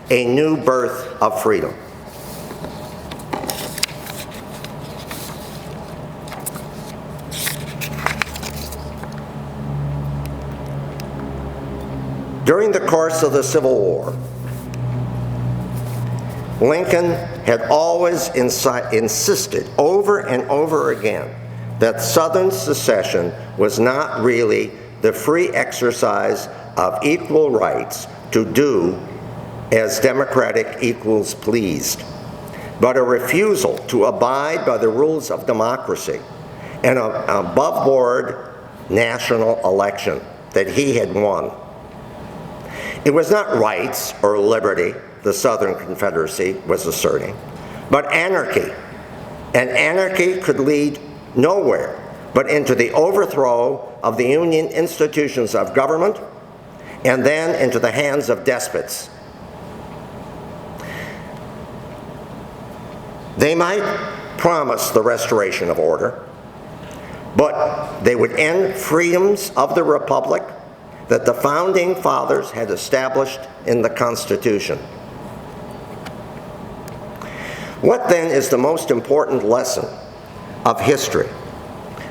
a new birth of freedom. During the course of the Civil War, Lincoln had always insisted over and over again that Southern secession was not really the free exercise of equal rights to do as democratic equals pleased, but a refusal to abide by the rules of democracy and an above-board national election that he had won. It was not rights or liberty the Southern Confederacy was asserting, but anarchy. And anarchy could lead nowhere but into the overthrow of the Union institutions of government and then into the hands of despots. They might promise the restoration of order, but they would end freedoms of the Republic that the Founding Fathers had established in the Constitution. What then is the most important lesson of history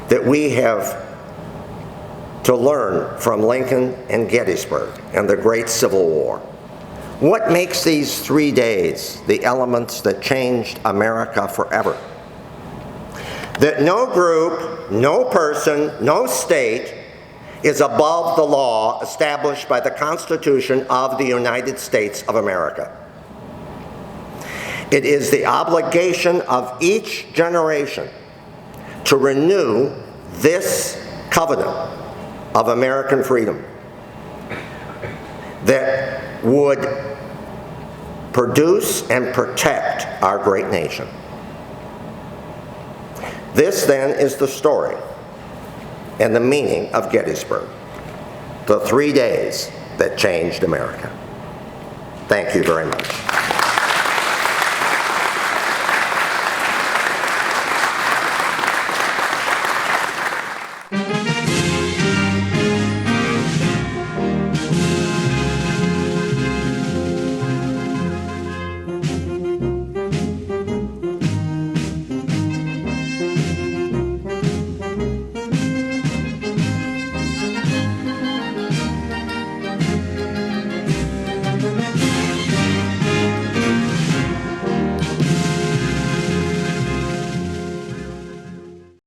that we have to learn from Lincoln and Gettysburg and the Great Civil War? What makes these 3 days the elements that changed America forever? That no group, no person, no state is above the law established by the Constitution of the United States of America. It is the obligation of each generation to renew this covenant of American freedom that would produce and protect our great nation. This then is the story and the meaning of Gettysburg, the 3 days that changed America. Thank you very much.